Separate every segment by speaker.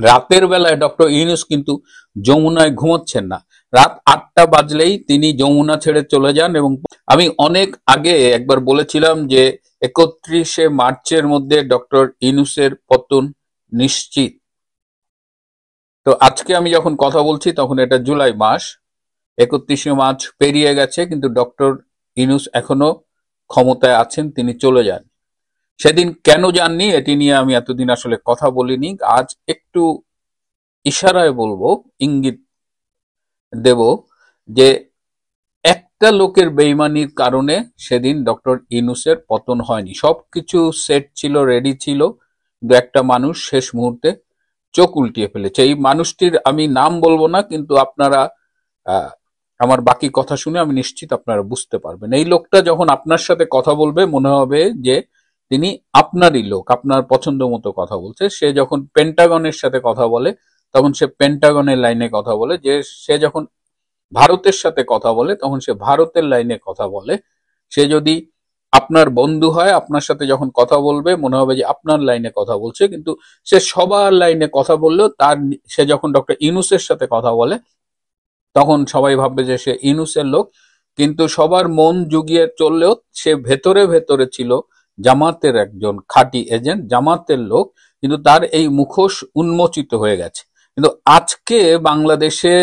Speaker 1: রাতের বেলায় ডক্টর ইউনূস কিন্তু যমুনায় ঘুমোচ্ছেন না। রাত 8টা বাজলেই তিনি যমুনা ছেড়ে চলে যান। এবং আমি অনেক আগে একবার বলেছিলাম যে 31শে মার্চের মধ্যে ডক্টর ইউনূসের পতন নিশ্চিত। তো আজকে আমি যখন কথা বলছি তখন এটা জুলাই মাস, 31শে মার্চ পেরিয়ে গেছে, কিন্তু ডক্টর ইউনূস এখনো ক্ষমতায় আছেন, তিনি চলে যান। সেদিন কেন যাননি এটি নিয়ে আমি এতদিন আসলে কথা বলিনি। আজ একটু ইশারায় বলবো, ইঙ্গিত দেব যে একটা লোকের বেইমানির কারণে সেদিন ডক্টর ইউনূসের পতন হয়নি। সবকিছু সেট ছিল, রেডি ছিল, কিন্তু একটা মানুষ শেষ মুহূর্তে চোখ উল্টিয়ে ফেলেছে। এই মানুষটির আমি নাম বলবো না, কিন্তু আপনারা আহ, আমার বাকি কথা শুনে আমি নিশ্চিত আপনারা বুঝতে পারবেন। এই লোকটা যখন আপনার সাথে কথা বলবে মনে হবে যে তিনি আপনারই লোক, আপনার পছন্দ মতো কথা বলছে। সে যখন পেন্টাগনের সাথে কথা বলে তখন সে পেন্টাগনের লাইনে কথা বলে, যে সে যখন ভারতের সাথে কথা বলে তখন সে ভারতের লাইনে কথা বলে। সে যদি আপনার বন্ধু হয়, আপনার সাথে যখন কথা বলবে মনে হবে যে আপনার লাইনে কথা বলছে, কিন্তু সে সবার লাইনে কথা বললেও সে যখন ডক্টর ইউনূসের সাথে কথা বলে তখন সবাই ভাববে যে সে ইউনূসের লোক। কিন্তু সবার মন জুগিয়ে চললেও সে ভেতরে ভেতরে ছিল জামাতের একজন খাঁটি এজেন্ট, জামাতের লোক। কিন্তু তার এই মুখোশ উন্মোচিত হয়ে গেছে। কিন্তু আজকে বাংলাদেশে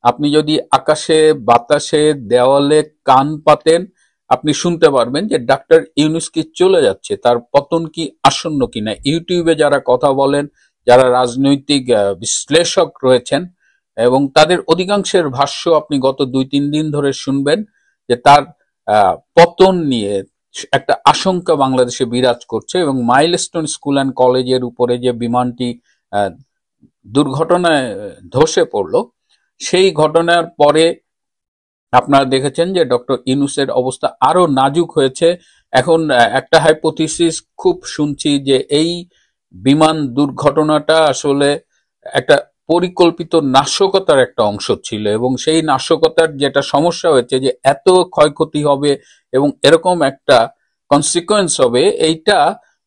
Speaker 1: আপনি যদি আকাশে বাতাসে দেওয়ালে কান পাতেন আপনি শুনতে পারবেন যে ডাক্তার ইউনূস কি চলে যাচ্ছে, তার পতন কি আসন্ন কিনা। ইউটিউবে যারা কথা বলেন, যারা রাজনৈতিক বিশ্লেষক রয়েছেন, এবং তাদের অধিকাংশের ভাষ্য আপনি গত 2-3 দিন ধরে শুনবেন যে তার পতন নিয়ে একটা আশঙ্কা বাংলাদেশে বিরাজ করছে। এবং মাইলস্টোন স্কুল অ্যান্ড কলেজের উপরে যে বিমানটি দুর্ঘটনায় ধসে পড়ল, সেই ঘটনার পরে আপনারা দেখেছেন যে ডক্টর ইউনূসের অবস্থা আরো নাজুক হয়েছে। এখন একটা হাইপোথিসিস খুব শুনছি যে এই বিমান দুর্ঘটনাটা আসলে একটা পরিকল্পিত নাশকতার একটা অংশ ছিল, এবং সেই নাশকতার যেটা সমস্যা হয়েছে যে এত ক্ষয়ক্ষতি হবে এবং এরকম একটা কনসিকোয়েন্স হবে, এইটা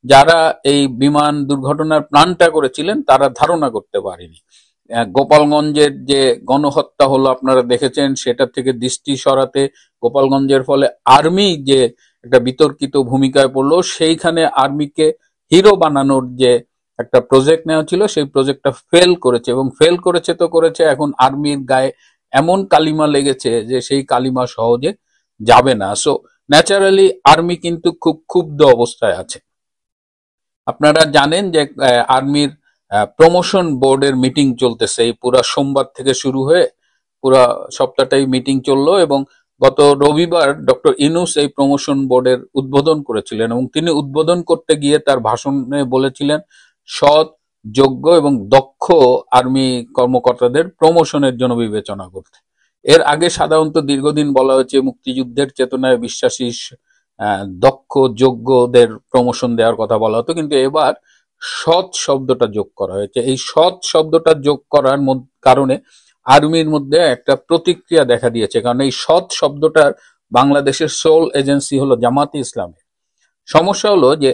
Speaker 1: যারা এই বিমান দুর্ঘটনার প্ল্যানটা করেছিলেন তারা ধারণা করতে পারেনি। গোপালগঞ্জের যে গণহত্যা হলো আপনারা দেখেছেন, সেটা থেকে দৃষ্টি সরাতে গোপালগঞ্জের ফলে আর্মি যে একটা বিতর্কিত ভূমিকায় পড়লো, সেইখানে আর্মিকে হিরো বানানোর যে একটা প্রজেক্ট নেওয়া ছিল সেই প্রজেক্টটা ফেল করেছে। এবং ফেল করেছে তো করেছে, এখন আর্মির গায়ে এমন কালিমা লেগেছে যে সেই কালিমা সহজে যাবে না। সো ন্যাচারালি আর্মি কিন্তু খুব ক্ষুব্ধ অবস্থায় আছে। আপনারা জানেন যে আর্মির প্রমোশন বোর্ডের মিটিং চলতেছে, এই পুরা সোমবার থেকে শুরু হয়ে পুরা সপ্তাহটাই মিটিং চললো। এবং গত রবিবার ডক্টর ইউনূস এই প্রমোশন বোর্ডের উদ্বোধন করেছিলেন, এবং তিনি উদ্বোধন করতে গিয়ে তার ভাষণে বলেছিলেন সৎ, যোগ্য এবং দক্ষ আর্মি কর্মকর্তাদের প্রমোশনের জন্য বিবেচনা করতে। এর আগে সাধারণত দীর্ঘদিন বলা হয়েছে মুক্তিযুদ্ধের চেতনায় বিশ্বাসী দক্ষ যোগ্যদের প্রমোশন দেওয়ার কথা বলা হতো, কিন্তু এবার সৎ শব্দটা যোগ করা হয়েছে। এই সৎ শব্দটা যোগ করার কারণে আর্মির মধ্যে একটা প্রতিক্রিয়া দেখা দিয়েছে, কারণ এই সৎ শব্দটার বাংলাদেশের সোল এজেন্সি হলো জামাতে ইসলামী। সমস্যা হলো যে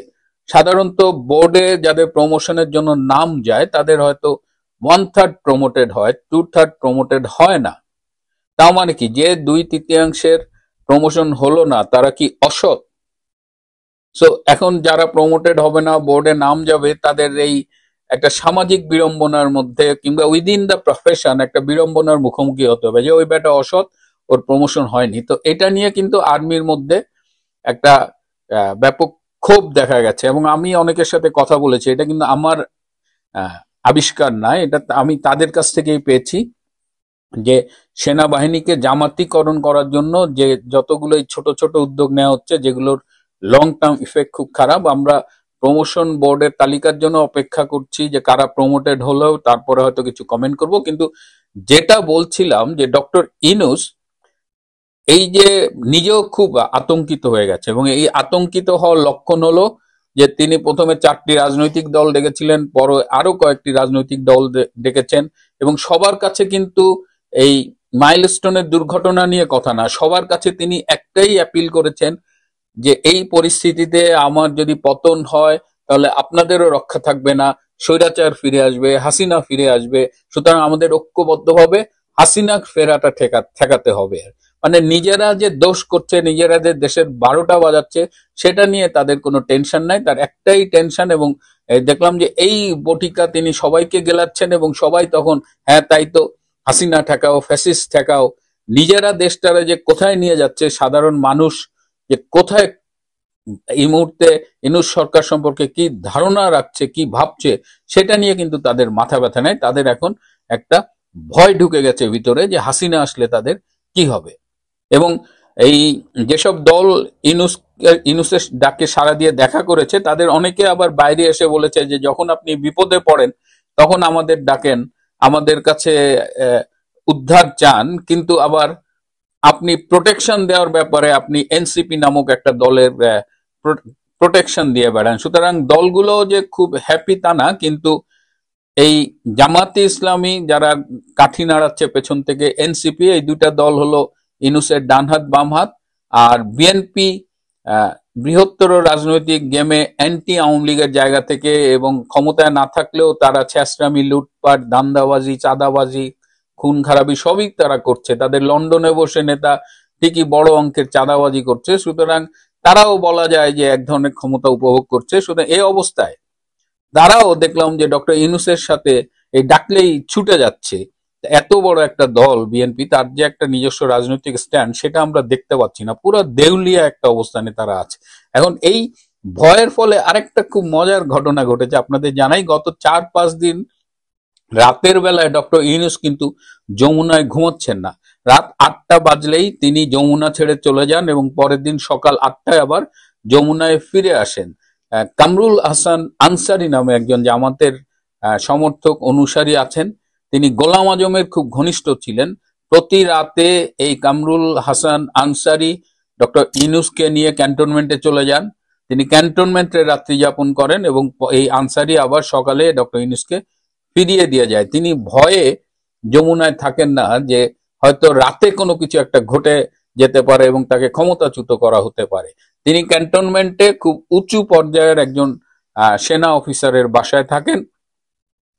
Speaker 1: সাধারণত বোর্ডে যাদের প্রমোশনের জন্য নাম যায় তাদের হয়তো 1/3 প্রমোটেড হয়, 2/3 প্রমোটেড হয় না। তাও মানে কি, যে 2/3 প্রমোশন হলো না তারা কি অসৎ? সো এখন যারা প্রমোটেড হবে না, বোর্ডে নাম যাবে, তাদের এই একটা সামাজিক বিড়ম্বনার মধ্যে কিংবা উইদিন দ্য প্রফেশন একটা বিড়ম্বনার মুখোমুখি হতে হবে যে ওই বেটা অসৎ, ওর প্রমোশন হয়নি। তো এটা নিয়ে কিন্তু আর্মির মধ্যে একটা ব্যাপক ক্ষোভ দেখা গেছে। এবং আমি অনেকের সাথে কথা বলেছি, এটা কিন্তু আমার আবিষ্কার নয়, এটা আমি তাদের কাছ থেকেই পেয়েছি যে সেনাবাহিনীকে জামাতিকরণ করার জন্য যে যতগুলো ছোট ছোট উদ্যোগ নেওয়া হচ্ছে যেগুলোর লং টার্ম ইফেক্ট খুব খারাপ। আমরা প্রমোশন বোর্ডের তালিকার জন্য অপেক্ষা করছি যে কারা প্রমোটেড হলেও তারপরে হয়তো কিছু কমেন্ট করব। কিন্তু যেটা বলছিলাম যে ডক্টর ইউনূস এই যে নিজেও খুব আতঙ্কিত হয়ে গেছে, এবং এই আতঙ্কিত হওয়ার লক্ষণ হলো যে তিনি প্রথমে 4টি রাজনৈতিক দল ডেকেছিলেন, পরে আরো কয়েকটি রাজনৈতিক দল ডেকেছেন, এবং সবার কাছে কিন্তু এই মাইলস্টোনের দুর্ঘটনা নিয়ে কথা না, সবার কাছে তিনি একটাই অ্যাপিল করেছেন যে এই পরিস্থিতিতে আমার যদি পতন হয় তাহলে আপনাদেরও রক্ষা থাকবে না, স্বৈরাচার ফিরে আসবে, হাসিনা ফিরে আসবে। সুতরাং আমাদের ঐক্যবদ্ধভাবে হাসিনা ফেরাটা ঠেকাতে হবে। মানে নিজেরা যে দোষ করছে, নিজেরা যে দেশের 12টা বাজাচ্ছে, সেটা নিয়ে তাদের কোনো টেনশন নাই। তার একটাই টেনশন, এবং দেখলাম যে এই বটিকা তিনি সবাইকে গেলাচ্ছেন, এবং সবাই তখন হ্যাঁ তাই তো, হাসিনা ঠেকাও, ফ্যাসিস্ট ঠেকাও। নিজেরা দেশটারে যে কোথায় নিয়ে যাচ্ছে, সাধারণ মানুষ যে কোথায় এই মুহূর্তে ইউনূস সরকার সম্পর্কে কি ধারণা রাখছে, কি ভাবছে, সেটা নিয়ে কিন্তু তাদের মাথা ব্যথা নেই। তাদের এখন একটা ভয় ঢুকে গেছে ভিতরে যে হাসিনা আসলে তাদের কি হবে। এবং এই যেসব দল ইউনূসের ডাকে সাড়া দিয়ে দেখা করেছে, তাদের অনেকে আবার বাইরে এসে বলেছে যে যখন আপনি বিপদে পড়েন তখন আমাদের ডাকেন, আমাদের কাছে উদ্ধার চান, কিন্তু আবার আপনি প্রোটেকশন দেওয়ার ব্যাপারে আপনি এনসিপি নামক একটা দলের প্রোটেকশন দিয়ে বেড়ান। সুতরাং দলগুলো যে খুব হ্যাপি তা না, কিন্তু এই জামাতে ইসলামী যারা কাঠি নাড়াচ্ছে পেছন থেকে, এনসিপি, এই দুইটা দল হলো ইউনূসের ডানহাত বামহাত। আর বিএনপি বৃহত্তর রাজনৈতিক গেমে অ্যান্টি আওয়ামী লীগের জায়গা থেকে, এবং ক্ষমতায় না থাকলেও তারা ছেঁচড়ামি, লুটপাট, দান্দাবাজি, চাঁদাবাজি, খুন খারাপি সবই তারা করছে। তাদের লন্ডনে বসে নেতা ঠিকই বড় অঙ্কের চাঁদাবাজি করছে। সুতরাং তারাও বলা যায় যে এক ধরনের ক্ষমতা উপভোগ করছে। সুতরাং এই অবস্থায় তারাও দেখলাম যে ডক্টর ইউনূসের সাথে এই ডাকলেই ছুটে যাচ্ছে। এত বড় একটা দল বিএনপি, তার যে একটা নিজস্ব রাজনৈতিক স্ট্যান্ড, সেটা আমরা দেখতে পাচ্ছি না। পুরো দেউলিয়া একটা অবস্থানে তারা আছে। এখন এই ভয়ের ফলে আরেকটা খুব মজার ঘটনা ঘটেছে। আপনাদের জানাই, গত 4-5 দিন রাতের বেলায় ডক্টর ইউনূস কিন্তু যমুনায় ঘুমোচ্ছেন না। রাত 8টা বাজলেই তিনি যমুনা ছেড়ে চলে যান, এবং পরের দিন সকাল 8টায় আবার যমুনায় ফিরে আসেন। কামরুল হাসান আনসারী নামে একজন জামাতের সমর্থক, অনুসারী আছেন। তিনি গোলাম আজমের খুব ঘনিষ্ঠ ছিলেন। প্রতি রাতে এই কামরুল হাসান আনসারী ডক্টর ইউনূসকে নিয়ে ক্যান্টনমেন্টে চলে যান। তিনি ক্যান্টনমেন্টে রাত্রি যাপন করেন, এবং এই আনসারী আবার সকালে ডক্টর ইউনূসকে ফিরিয়ে দিয়ে যায়। তিনি ভয়ে যমুনায় থাকেন না যে হয়তো রাতে কোনো কিছু একটা ঘটে যেতে পারে এবং তাকে ক্ষমতাচ্যুত করা হতে পারে। তিনি ক্যান্টনমেন্টে খুব উঁচু পর্যায়ের একজন সেনা অফিসারের বাসায় থাকেন।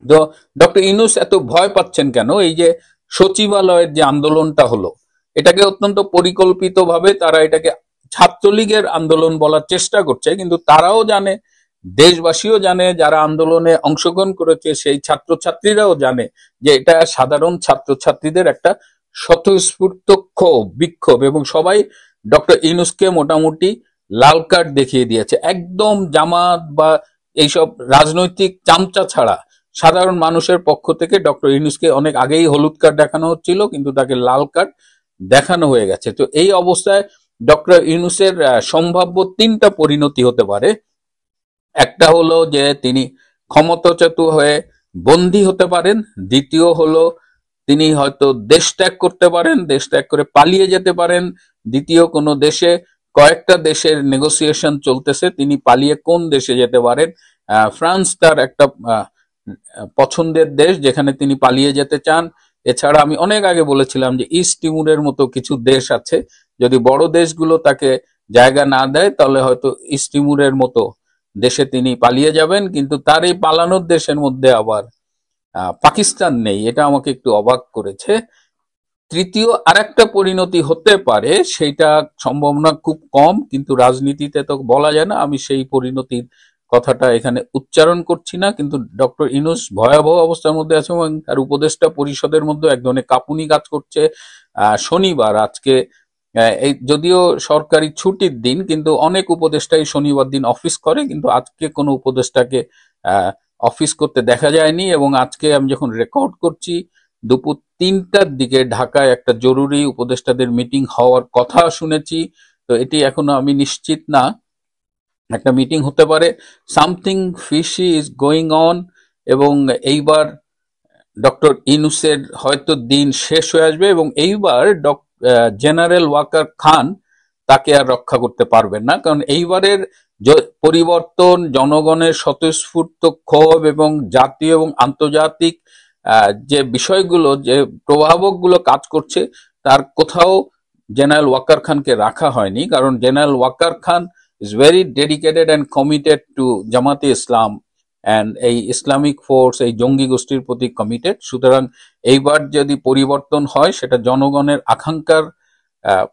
Speaker 1: তো ডক্টর ইউনূস এত ভয় পাচ্ছেন কেন? এই যে সচিবালয়ের যে আন্দোলনটা হলো, এটাকে অত্যন্ত পরিকল্পিতভাবে তারা এটাকে ছাত্রলীগের আন্দোলন বলার চেষ্টা করছে, কিন্তু তারাও জানে, দেশবাসীও জানে, যারা আন্দোলনে অংশগ্রহণ করেছে সেই ছাত্রছাত্রীরাও জানে যে এটা সাধারণ ছাত্রছাত্রীদের একটা স্বতঃস্ফূর্ত ক্ষোভ, বিক্ষোভ, এবং সবাই ডক্টর ইউনূসকে মোটামুটি লাল কার্ড দেখিয়ে দিয়েছে। একদম জামাত বা এইসব রাজনৈতিক চামচা ছাড়া সাধারণ মানুষের পক্ষ থেকে ডক্টর ইউনূসকে অনেক আগেই হলুদ কার্ড দেখানো হচ্ছিল, কিন্তু তাকে লাল কার্ড দেখানো হয়ে গেছে। তো এই অবস্থায় ডক্টর ইউনূসের সম্ভাব্য 3টা পরিণতি হতে পারে। একটা হলো যে তিনি ক্ষমতাচ্যুত হয়ে বন্দী হতে পারেন। দ্বিতীয় হলো তিনি হয়তো দেশ ত্যাগ করতে পারেন, দেশ ত্যাগ করে পালিয়ে যেতে পারেন। দ্বিতীয় কোনো দেশে, কয়েকটা দেশের নেগোসিয়েশন চলতেছে, তিনি পালিয়ে কোন দেশে যেতে পারেন। ফ্রান্স তার একটা পছন্দের দেশ যেখানে তিনি পালিয়ে যেতে চান। এছাড়া আমি অনেক আগে বলেছিলাম যে ইস্ট তিমুরের মতো কিছু দেশ আছে, যদি বড় দেশগুলো তাকে জায়গা না দেয় তাহলে হয়তো ইস্ট তিমুরের মতো দেশে তিনি পালিয়ে যাবেন। কিন্তু তার এই পালানোর দেশের মধ্যে আবার পাকিস্তান নেই, এটা আমাকে একটু অবাক করেছে। তৃতীয় আরেকটা পরিণতি হতে পারে, সেটা সম্ভাবনা খুব কম, কিন্তু রাজনীতিতে তো বলা যায় না, আমি সেই পরিণতির কথাটা এখানে উচ্চারণ করছি না। কিন্তু ডক্টর ইউনূস ভয়াবহ অবস্থার মধ্যে আছে, এবং তার উপদেষ্টা পরিষদের মধ্যে এক ধরনের কাঁপুনি কাজ করছে। শনিবার, আজকে এই যদিও সরকারি ছুটির দিন, কিন্তু অনেক উপদেষ্টাই শনিবার দিন অফিস করে, কিন্তু আজকে কোনো উপদেষ্টাকে অফিস করতে দেখা যায়নি। এবং আজকে আমি যখন রেকর্ড করছি, দুপুর 3টার দিকে ঢাকায় একটা জরুরি উপদেষ্টাদের মিটিং হওয়ার কথা শুনেছি। তো এটি এখনো আমি নিশ্চিত না, একটা মিটিং হতে পারে। Something fishy is going on, এবং এইবার ডক্টর ইউনূসের হয়তো দিন শেষ হয়ে আসবে, এবং এইবার জেনারেল ওয়াকার খান তাকে আর রক্ষা করতে পারবেন না। কারণ এইবারের পরিবর্তন, জনগণের স্বতঃস্ফূর্ত ক্ষোভ এবং জাতীয় এবং আন্তর্জাতিক যে বিষয়গুলো, যে প্রভাবকগুলো কাজ করছে, তার কোথাও জেনারেল ওয়াকার খানকে রাখা হয়নি। কারণ general Waqar Khan is very dedicated and committed to Jamaat-e Islam, and এই ইসলামিক ফোর্স, এই জঙ্গি গোষ্ঠীর প্রতি কমিটেড। সুতরাং এইবার যদি পরিবর্তন হয় সেটা জনগণের আকাঙ্ক্ষার আহ,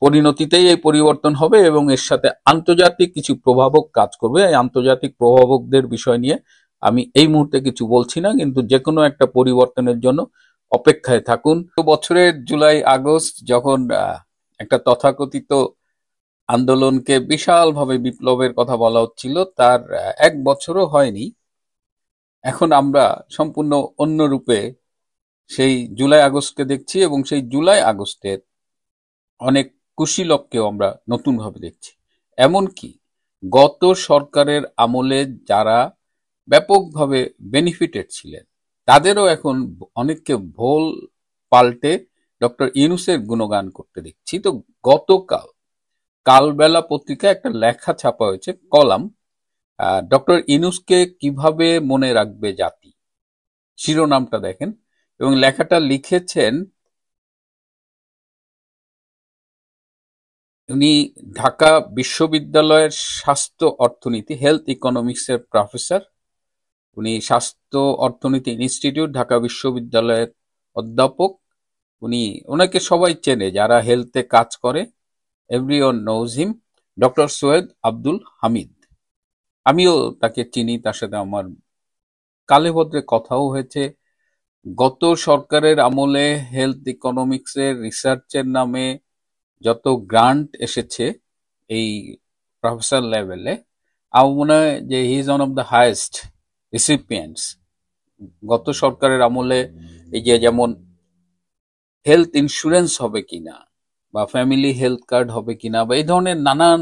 Speaker 1: পরিণতিতেই এই পরিবর্তন হবে এবং এর সাথে আন্তর্জাতিক কিছু প্রভাবক কাজ করবে। এই আন্তর্জাতিক প্রভাবকদের বিষয় নিয়ে আমি এই মুহূর্তে কিছু বলছি না, কিন্তু যে কোনো একটা পরিবর্তনের জন্য অপেক্ষায় থাকুন। তো বছরের জুলাই আগস্ট যখন একটা তথাকথিত আন্দোলনকে বিশালভাবে বিপ্লবের কথা বলা হচ্ছিল, তার 1 বছরও হয়নি, এখন আমরা সম্পূর্ণ অন্য রূপে সেই জুলাই আগস্টকে দেখছি এবং সেই জুলাই আগস্টের অনেক কুশীলবকেও আমরা নতুনভাবে দেখছি। এমনকি গত সরকারের আমলে যারা ব্যাপকভাবে বেনিফিটেড ছিলেন তাদেরও এখন অনেককে ভোল পাল্টে ডক্টর ইউনূসের গুণগান করতে দেখছি। তো গতকাল কালবেলা পত্রিকায় একটা লেখা ছাপা হয়েছে, কলাম, ডক্টর ইউনূসকে কিভাবে মনে রাখবে জাতি, শিরোনামটা দেখেন। এবং লেখাটা লিখেছেন উনি ঢাকা বিশ্ববিদ্যালয়ের স্বাস্থ্য অর্থনীতি, হেলথ ইকোনমিক্সের প্রফেসর। উনি স্বাস্থ্য অর্থনীতি ইনস্টিটিউট, ঢাকা বিশ্ববিদ্যালয়ের অধ্যাপক। ওনাকে সবাই চেনে যারা হেলথে কাজ করে, এভরিওয়ান নোজ হিম, ডক্টর সৈয়দ আব্দুল হামিদ। আমিও তাকে চিনি, তার সাথে আমার কালে ভদ্রে কথাও হয়েছে। গত সরকারের আমলে হেলথ ইকোনমিক্সের রিসার্চের নামে যত গ্রান্ট এসেছে এই প্রফেসর লেভেলে, আমার মনে হয় যে he is one of the highest রিসিপিয়েন্টস। গত সরকারের আমলে এই যে যেমন হেলথ ইন্স্যুরেন্স হবে কিনা বা ফ্যামিলি হেলথ কার্ড হবে কিনা বা এই ধরনের নানান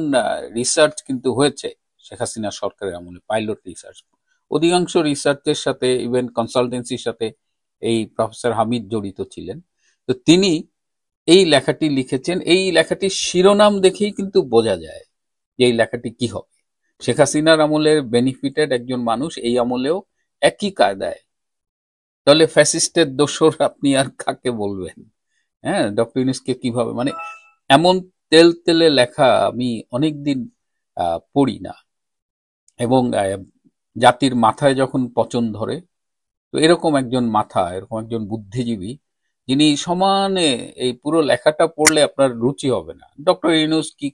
Speaker 1: রিসার্চ কিন্তু হয়েছে শেখ হাসিনা সরকারের আমলে, পাইলট রিসার্চ। অধিকাংশ রিসার্চের সাথে, ইভেন কনসালটেন্সির সাথে এই প্রফেসর হামিদ জড়িত ছিলেন। তো তিনি এই লেখাটি লিখেছেন। এই লেখাটির শিরোনাম দেখেই কিন্তু বোঝা যায় যে এই লেখাটি কি হবে। শেখ হাসিনার আমলের বেনিফিটেড একজন মানুষ এই আমলেও একই কায়দায়, তাহলে ফ্যাসিস্টের দোসর আপনি আর কাকে বলবেন? হ্যাঁ, ডক্টর ইউনূসকে কিভাবে, মানে এমন তেল তেলে লেখা আমি অনেকদিন পড়ি না। এবং জাতির মাথায় যখন পচন ধরে, তো এরকম একজন মাথা, এরকম একজন বুদ্ধিজীবী, যিনি সমানে এই পুরো লেখাটা পড়লে আপনার রুচি হবে না। ডক্টর ইউনূস কি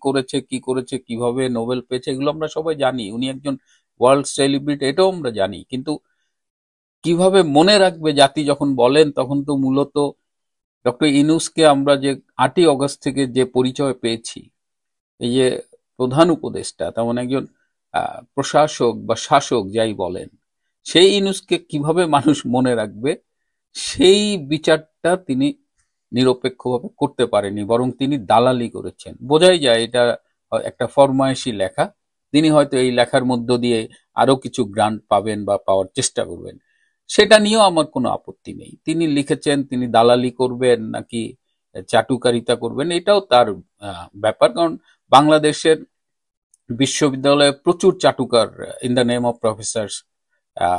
Speaker 1: করেছে, কিভাবে নোবেল পেয়েছে, এগুলো আমরা সবাই জানি। উনি একজন ওয়ার্ল্ড সেলিব্রিটি, এটাও আমরা জানি। কিন্তু কিভাবে মনে রাখবে জাতি যখন বলেন, তখন তো মূলত ডক্টর ইউনূসকে আমরা যে 8ই অগস্ট থেকে যে পরিচয় পেয়েছি, এই যে প্রধান উপদেষ্টা, তেমন একজন প্রশাসক বা শাসক যাই বলেন, সেই ইউনূসকে কিভাবে মানুষ মনে রাখবে, সেই বিচারটা তিনি নিরপেক্ষভাবে করতে পারেনি, বরং তিনি দালালি করেছেন। বোঝাই যায় এটা একটা ফরমায়েশি লেখা। তিনি হয়তো এই লেখার মধ্য দিয়ে আরো কিছু গ্রান্ট পাবেন বা পাওয়ার চেষ্টা করবেন, সেটা নিয়েও আমার কোনো আপত্তি নেই। তিনি লিখেছেন, তিনি দালালি করবেন নাকি চাটুকারিতা করবেন, এটাও তার ব্যাপার। কারণ বাংলাদেশের বিশ্ববিদ্যালয়ে প্রচুর চাটুকার in the name of professor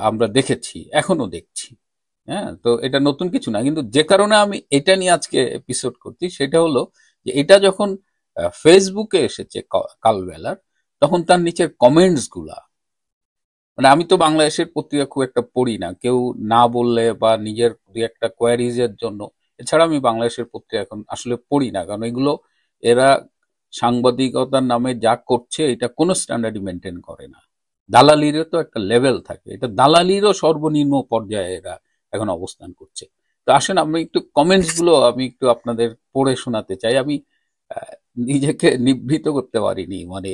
Speaker 1: আমরা দেখেছি, এখনো দেখছি। হ্যাঁ, তো এটা নতুন কিছু না। কিন্তু যে কারণে আমি এটা নিয়ে আজকে এপিসোড করছি সেটা হলো যে এটা যখন ফেসবুকে এসেছে কালবেলার, তখন তার নিচের কমেন্টস গুলা, মানে আমি তো বাংলাদেশের পত্রিকা খুব একটা পড়ি না, কেউ না বললে বা নিজের দুই একটা কোয়ারিজ এর জন্য। এছাড়া আমি বাংলাদেশের পত্রিকা এখন আসলে পড়ি না, কারণ এগুলো এরা সাংবাদিকতার নামে যা করছে এটা কোনো স্ট্যান্ডার্ডই মেনটেন করে না। দালালিরও তো একটা লেভেল থাকে, এটা দালালিরও সর্বনিম্ন পর্যায়ে এরা এখন অবস্থান করছে। তো আসেন আমরা একটু কমেন্টস গুলো আমি একটু আপনাদের পড়ে শোনাতে চাই। আমি আহ, নিজেকে নিবৃত করতে পারিনি, মানে।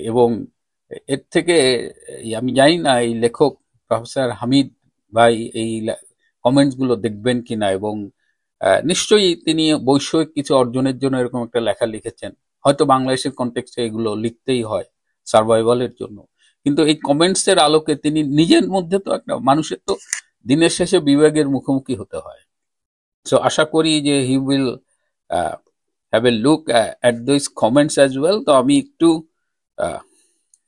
Speaker 1: এবং এর থেকে আমি জানি না এই লেখক প্রফেসর হামিদ ভাই এই কমেন্টস গুলো দেখবেন কিনা, এবং নিশ্চয়ই তিনি বৈষয়িক কিছু অর্জনের জন্য এরকম একটা লেখা লিখেছেন। হয়তো বাংলাদেশের কনটেক্সটে এগুলো লিখতেই হয় সার্ভাইভালের জন্য। কিন্তু এই কমেন্টস এর আলোকে তিনি নিজের মধ্যে তো একটা মানুষের তো দিনের শেষে বিবেকের মুখোমুখি হতে হয়। সো আশা করি যে he will have a look at this comments as well. তো আমি একটু আহ,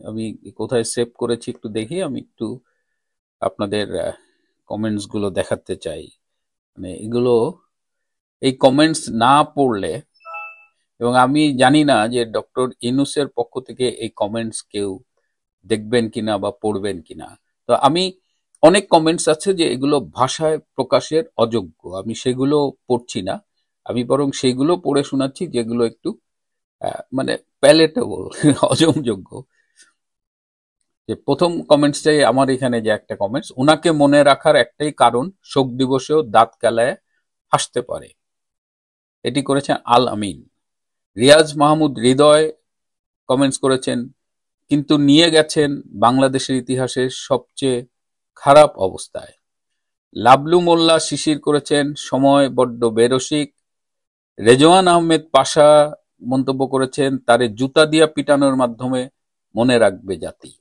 Speaker 1: আমি কোথায় সেভ করেছি একটু দেখি, আমি একটু আপনাদের কমেন্টস গুলো দেখাতে চাই। মানে এগুলো, এই কমেন্টস না পড়লে, এবং আমি জানি না যে ডক্টর ইউনূসের পক্ষ থেকে এই কমেন্টস কেউ দেখবেন কিনা বা পড়বেন কিনা। তো আমি অনেক কমেন্টস আছে যে এগুলো ভাষায় প্রকাশের অযোগ্য, আমি সেগুলো পড়ছি না, আমি বরং সেগুলো পড়ে শোনাচ্ছি যেগুলো একটু মানে প্যালেটেবল, হজমযোগ্য। যে প্রথম কমেন্টসটাই আমার এখানে, যে একটা কমেন্টস, ওনাকে মনে রাখার একটাই কারণ, শোক দিবসেও দাঁত কেলায় হাসতে পারে। এটি করেছেন আল আমিন। রিয়াজ মাহমুদ হৃদয় কমেন্টস করেছেন, কিন্তু নিয়ে গেছেন বাংলাদেশের ইতিহাসের সবচেয়ে খারাপ অবস্থায়। লাবলু মোল্লা শিশির করেছেন, সময় বড্ড বেরসিক। রেজওয়ান আহমেদ পাশা মন্তব্য করেছেন, তারে জুতা দিয়া পিটানোর মাধ্যমে মনে রাখবে জাতি।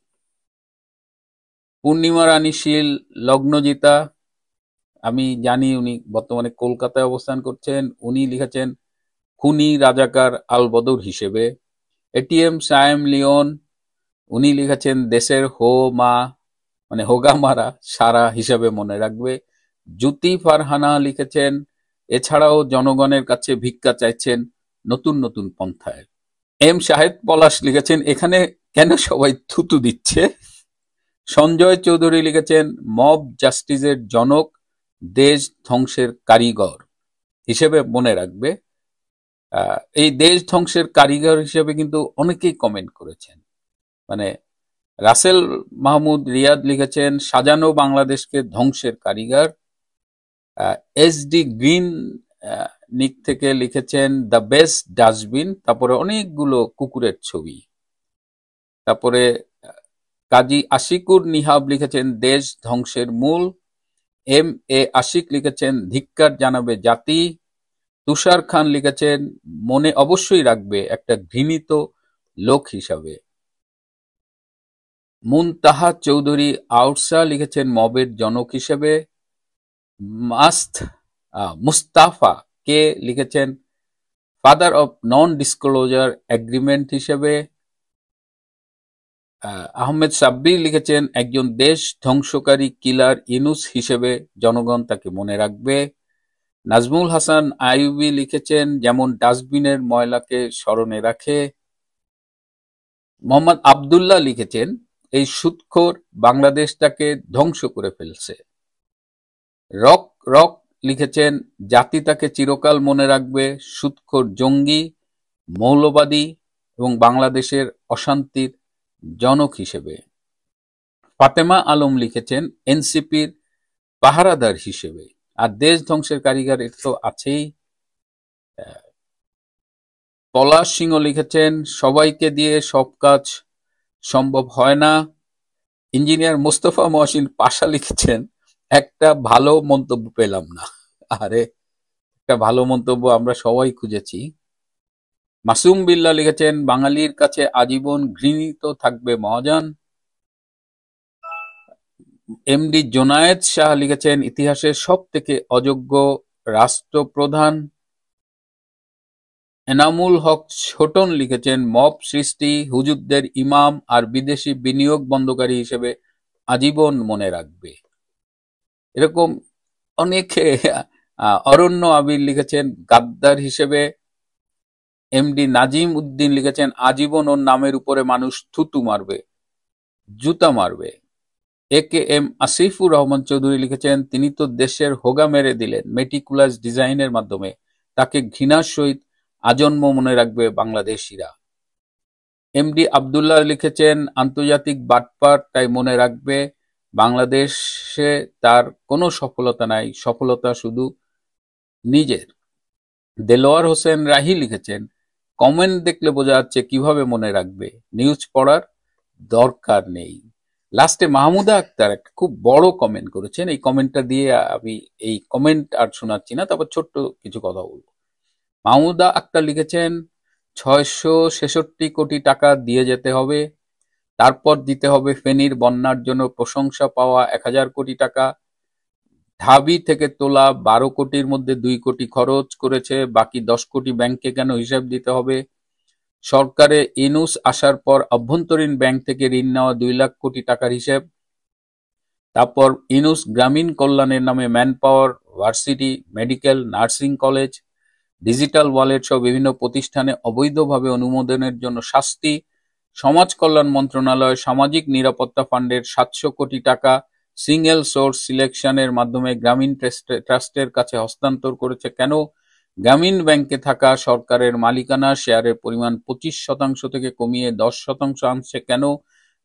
Speaker 1: পূর্ণিমা রানী শীল লগ্নজিতা, আমি জানি উনি বর্তমানে কলকাতায় অবস্থান করছেন, উনি লিখেছেন খুনি রাজাকার আলবদর হিসেবে। এটিএম সায়েম লিওন, উনি লিখেছেন দেশের মা মানে হোগামারা সারা হিসাবে মনে রাখবে। জ্যোতি ফারহানা লিখেছেন, এছাড়াও জনগণের কাছে ভিক্ষা চাইছেন নতুন নতুন পন্থায়। এম শাহেদ পলাশ লিখেছেন, এখানে কেন সবাই থুতু দিচ্ছে। সঞ্জয় চৌধুরী লিখেছেন, মব জাস্টিসের জনক, দেশ ধ্বংসের কারিগর হিসেবে মনে রাখবে। এই দেশ ধ্বংসের কারিগর হিসেবে কিন্তু অনেকেই কমেন্ট করেছেন। মানে রাসেল মাহমুদ রিয়াদ লিখেছেন, সাজানো বাংলাদেশকে ধ্বংসের কারিগর। এস ডি গ্রিন নিক থেকে লিখেছেন দ্য বেস্ট ডাস্টবিন, তারপরে অনেকগুলো কুকুরের ছবি। তারপরে কাজী আশিকুর নিহাব লিখেছেন দেশ ধ্বংসের মূল। এম এ আশিক লিখেছেন ধিক্কার জানাবে জাতি। তুষার খান লিখেছেন, মনে অবশ্যই রাখবে একটা ঘৃণিত লোক হিসাবে। মুনতাহা চৌধুরী আউটসা লিখেছেন মবের জনক হিসেবে। মুস্তাফা কে লিখেছেন father of non disclosure agreement হিসেবে। আহমেদ সাব্বির লিখেছেন একজন দেশ ধ্বংসকারী কিলার ইউনুস হিসেবে জনগণ তাকে মনে রাখবে। নাজমুল হাসান আইয়ুবী লিখেছেন, যেমন ডাস্টবিনের ময়লাকে স্মরণে রাখে। মোহাম্মদ আবদুল্লাহ লিখেছেন, এই সুদখোর বাংলাদেশটাকে ধ্বংস করে ফেলছে। রক রক লিখেছেন, জাতি তাকে চিরকাল মনে রাখবে সুদখোর জঙ্গি, মৌলবাদী এবং বাংলাদেশের অশান্তির জনক হিসেবে। ফাতেমা আলম লিখেছেন এনসিপির পাহারাদার হিসেবে। আর দেশ ধ্বংসের কারিগর এর তো আছেই। পলাশ সিংহ লিখেছেন, সবাইকে দিয়ে সব কাজ সম্ভব হয় না। ইঞ্জিনিয়ার মোস্তফা মহসিন পাশা লিখেছেন, একটা ভালো মন্তব্য পেলাম না। আরে, একটা ভালো মন্তব্য আমরা সবাই খুঁজেছি। মাসুম বিল্লাহ লিখেছেন, বাঙালির কাছে আজীবন ঘৃণিত থাকবে মহাজন। এমডি জোনায়েদ শাহ লিখেছেন, ইতিহাসের সব থেকে অযোগ্য রাষ্ট্রপ্রধান। এনামুল হক ছোটন লিখেছেন, মব সৃষ্টি, হুজুরদের ইমাম আর বিদেশি বিনিয়োগ বন্ধকারী হিসেবে আজীবন মনে রাখবে। এরকম অনেকে। অরণ্য আবির লিখেছেন গাদ্দার হিসেবে। এমডি নাজিম উদ্দিন লিখেছেন, আজীবন ওর নামের উপরে মানুষ থুতু মারবে, জুতা মারবে। এ কে এম আসিফুর রহমান চৌধুরী লিখেছেন, তিনি তো দেশের হোগা মেরে দিলেন মেটিকুলাস ডিজাইনের মাধ্যমে, তাকে ঘৃণার সহিত আজন্ম মনে রাখবে বাংলাদেশিরা। এমডি আবদুল্লাহ লিখেছেন, আন্তর্জাতিক বাটপার, তাই মনে রাখবে বাংলাদেশে তার কোনো সফলতা নাই, সফলতা শুধু নিজের। দেলোয়ার হোসেন রাহি লিখেছেন, কমেন্ট দেখলে বোঝা যাচ্ছে কিভাবে মনে রাখবে, নিউজ পড়ার দরকার নেই। লাস্টে মাহমুদা আক্তার একটা খুব বড় কমেন্ট করেছেন, এই কমেন্টটা দিয়ে আমি এই কমেন্ট আর শোনাচ্ছি না, তারপর ছোট্ট কিছু কথা বলবো। মাহমুদা আক্তার লিখেছেন, 666 কোটি টাকা দিয়ে যেতে হবে, তারপর দিতে হবে ফেনীর বন্যার জন্য প্রশংসা পাওয়া 1000 কোটি টাকা। ঢাবি থেকে তোলা 12 কোটির মধ্যে 2 কোটি খরচ করেছে, বাকি 10 কোটি ব্যাংকে কেন হিসাব দিতে হবে। সরকারে ইউনূস আসার পর অভ্যন্তরীণ ব্যাংক থেকে ঋণ নেওয়া 2 লাখ কোটি টাকার হিসেব। তারপর ইউনূস গ্রামীণ কল্যাণের নামে manpower, varsity, medical, nursing college, digital wallet সহ বিভিন্ন প্রতিষ্ঠানে অবৈধভাবে অনুমোদনের জন্য শাস্তি, সমাজ কল্যাণ মন্ত্রণালয় সামাজিক নিরাপত্তা ফান্ডের 700 কোটি টাকা সিঙ্গেল সোর্স সিলেকশনের মাধ্যমে গ্রামীণ ট্রাস্টের কাছে হস্তান্তর করেছে কেন? গ্রামীণ ব্যাংকে থাকা সরকারের মালিকানা শেয়ারের পরিমাণ 25% থেকে কমিয়ে 10% আনছে কেন?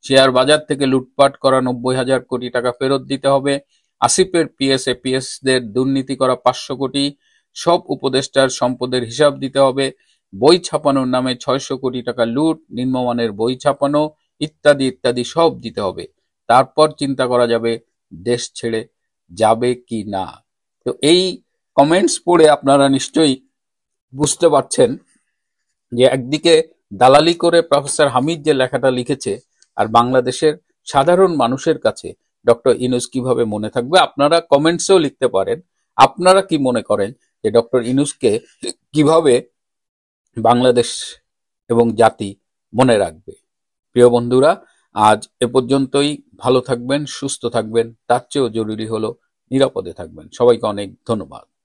Speaker 1: শেয়ার বাজার থেকে লুটপাট করা 90,000 কোটি টাকা ফেরত দিতে হবে। আসিফের এপিএসদের দুর্নীতি করা 500 কোটি, সব উপদেষ্টার সম্পদের হিসাব দিতে হবে, বই ছাপানোর নামে 600 কোটি টাকা লুট, নিম্নমানের বই ছাপানো ইত্যাদি ইত্যাদি সব দিতে হবে। তারপর চিন্তা করা যাবে দেশ ছেড়ে যাবে কি না। তো এই কমেন্টস পড়ে আপনারা নিশ্চয়ই বুঝতে পারছেন যে একদিকে দালালি করে প্রফেসর হামিদ যে লেখাটা লিখেছে আর বাংলাদেশের সাধারণ মানুষের কাছে ডক্টর ইউনূস কিভাবে মনে থাকবে। আপনারা কমেন্টসেও লিখতে পারেন আপনারা কি মনে করেন যে ডক্টর ইউনূসকে কিভাবে বাংলাদেশ এবং জাতি মনে রাখবে। প্রিয় বন্ধুরা, আজ এ পর্যন্তই। ভালো থাকবেন, সুস্থ থাকবেন, তার চেয়েও জরুরি হলো নিরাপদে থাকবেন। সবাইকে অনেক ধন্যবাদ।